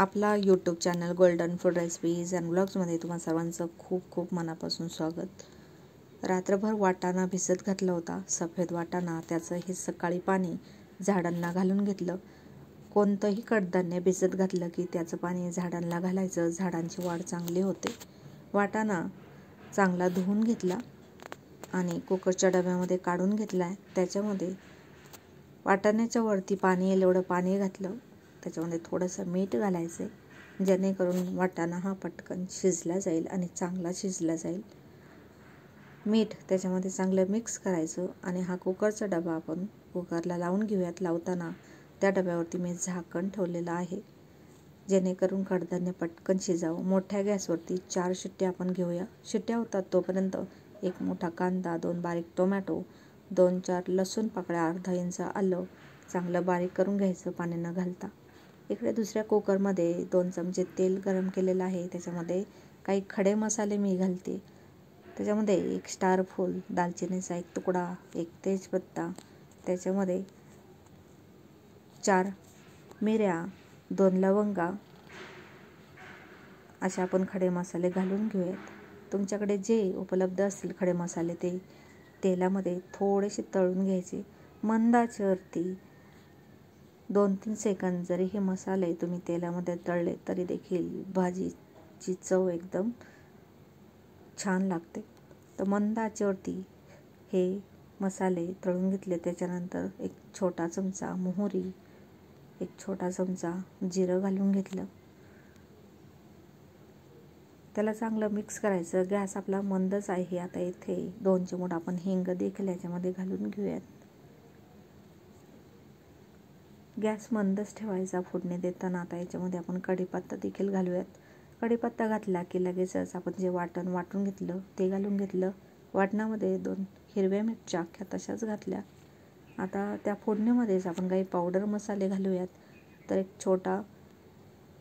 आपला YouTube channel golden food recipes and ब्लॉग्समध्ये तुम्हा सर्वांचं खूप खूप मनापासून स्वागत। रात्रभर वाटाणा भिजत घातला होता, सफेद वाटाणा। त्याचं हे सकाळी पाणी झाडांना घालून घेतलं। कोणतंही कडधान्य भिजत घातलं की त्याचं पाणी झाडांना घालायचं, झाडांची वाढ चांगली होते। वाटाणा चांगला धुवून घेतला आणि कुकरच्या डब्यामध्ये काढून घेतला। त्याच्यामध्ये वाटाण्याच्या वरती पाणी येईल एवढं पाणी घातलं। त्याच्यामध्ये थोडंसं मीठ घालायचे, जेणेकरून वाटाणा हा पटकन शिजला जाईल आणि चांगला शिजला जाईल। मीठ त्याच्यामध्ये चांगलं मिक्स करायचं आणि हा कुकरचा डबा आपण कुकरला लावून घेऊयात। लावताना त्या डब्यावरती मी झाकण ठेवलेलं आहे, जेणेकरून कडधान्य पटकन शिजावं। मोठ्या गॅसवरती 4 शिट्ट्या आपण घेऊया। शिट्ट्या होतात तोपर्यंत एक मोठा कांदा, 2 बारीक टोमॅटो, 2-4 लसूण पाकळ्या, अर्धा इंच आलं चांगलं बारीक करून घ्यायचं पाणी न घालता। इकडे दुसऱ्या कुकरमध्ये 2 चमचे तेल गरम केलेलं आहे। त्याच्यामध्ये काही खडे मसाले मी घालते। त्याच्यामध्ये 1 स्टार फूल, दालचिनीचा 1 तुकडा, 1 तेजपत्ता, त्याच्यामध्ये 4 मिऱ्या, 2 लवंगा, अशा आपण खडे मसाले घालून घेऊयात। तुमच्याकडे जे उपलब्ध असतील खडे मसाले ते तेलामध्ये थोडेसे तळून घ्यायचे मंद आचेवरती। 2-3 सेकंद जरी हे मसाले तुम्ही तेलामध्ये तळले तरी देखील भाजीची चव एकदम छान लागते। तर मंद आचेवरती हे मसाले तळून घेतले। त्याच्यानंतर 1 छोटा चमचा मोहरी, 1 छोटा चमचा जिरं घालून घेतलं। त्याला चांगलं मिक्स करायचं। गॅस आपला मंदच आहे। आता इथे 2 चिमूट आपण हिंग देखील याच्यामध्ये घालून घेऊयात। गॅस मंदच ठेवायचा फोडणी देताना। आता याच्यामध्ये आपण कढीपत्ता देखील घालूयात। कढीपत्ता घातला की लगेचच आपण जे वाटण वाटून घेतलं ते घालून घेतलं। वाटणामध्ये 2 हिरव्या मिरच्या अख्ख्या तशाच घातल्या। आता त्या फोडणीमध्येच आपण काही पावडर मसाले घालूयात। तर 1 छोटा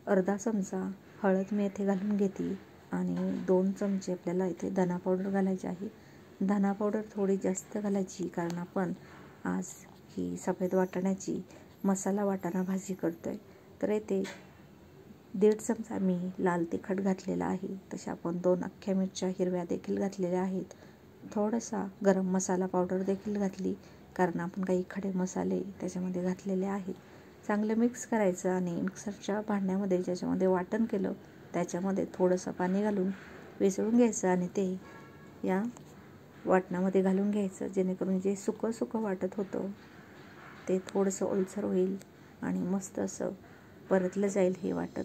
अर्धा चमचा हळद मी इथे घालून घेते आणि 2 चमचे आपल्याला इथे धना पावडर घालायची आहे। धना पावडर थोडी जास्त घालायची, कारण आपण आज ही सफेद वाटाण्याची मसाला वाटाणा भाजी करतोय। तर इथे 1.5 चमचा मी लाल तिखट घातलेला आहे। तशा आपण 2 अख्ख्या मिरच्या हिरव्या देखील घातलेल्या आहेत। थोडासा गरम मसाला पावडर देखील घातली, कारण आपण काही खडे मसाले त्याच्यामध्ये घातलेले आहेत। चांगलं मिक्स करायचं आणि मिक्सरच्या भांड्यामध्ये ज्याच्यामध्ये वाटण केलं त्याच्यामध्ये थोडंसं पाणी घालून विसळून घ्यायचं आणि ते या वाटणामध्ये घालून घ्यायचं, जेणेकरून जे सुकं सुकं वाटत होतं ते थोडंसं ओलसर होईल आणि मस्त असं परतलं जाईल हे वाटण।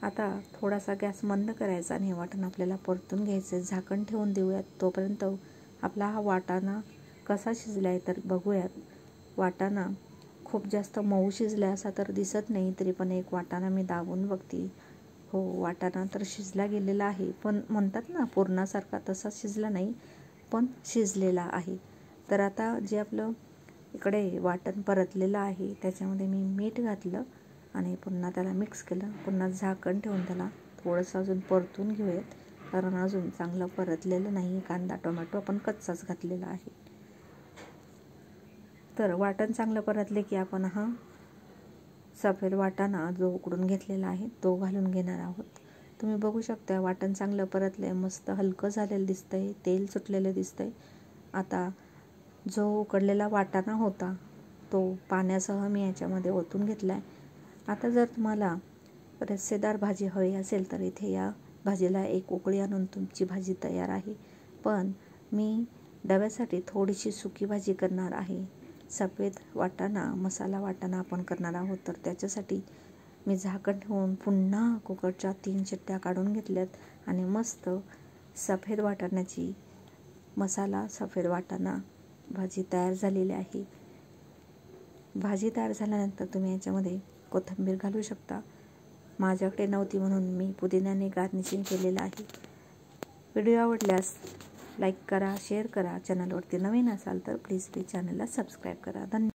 आता थोडासा गॅस मंद करायचा आणि हे वाटण आपल्याला परतून घ्यायचं। झाकण ठेवून देऊयात। तोपर्यंत आपला हा वाटाणा कसा शिजला आहे तर बघूयात। वाटाणा खूप जास्त मऊ शिजला असा तर दिसत नाही, तरी पण एक वाटाणा मी दाबून बघते। हो, वाटाणा तर शिजला गेलेला आहे, पण म्हणतात ना पुरणासारखा तसा शिजला नाही, पण शिजलेला आहे। तर आता जे आपलं इकडे वाटण परतलेलं आहे त्याच्यामध्ये मी मीठ घातलं आणि पुन्हा त्याला मिक्स केलं। पुन्हा झाकण ठेवून त्याला थोडंसं अजून परतून घेऊयात, कारण अजून चांगलं परतलेलं नाही। कांदा टोमॅटो आपण कच्चाच घातलेला आहे। तर वाटण चांगलं परतले की आपण हा सफेद वाटाणा जो उकडून घेतलेला आहे तो घालून घेणार आहोत। तुम्ही बघू शकता वाटण चांगलं परतले, मस्त हलकं झालेलं दिसतंय, तेल सुटलेलं दिसतंय। आता जो उकडलेला वाटाणा होता तो पाण्यासह मी याच्यामध्ये ओतून घेतला आहे। आता जर तुम्हाला रस्सेदार भाजी हवी असेल तर इथे या भाजीला 1 उकळी आणून तुमची भाजी तयार आहे। पण मी डब्यासाठी थोडीशी सुकी भाजी करणार आहे। सफेद वाटाणा मसाला वाटाणा आपण करणार आहोत, तर त्याच्यासाठी मी झाकण ठेवून पुन्हा कुकरच्या 3 शिट्ट्या काढून घेतल्यात आणि मस्त सफेद वाटाण्याची मसाला सफेद वाटाणा भाजी तयार झालेली आहे। भाजी तयार झाल्यानंतर तुम्ही याच्यामध्ये कोथिंबीर घालू शकता। माझ्याकडे नव्हती म्हणून मी पुदिन्याने गार्निशिंग केलेलं आहे। व्हिडिओ आवडल्यास लाईक करा, शेअर करा। चॅनलवरती नवीन असाल तर प्लीज चॅनलला सबस्क्राईब करा। धन्यवाद।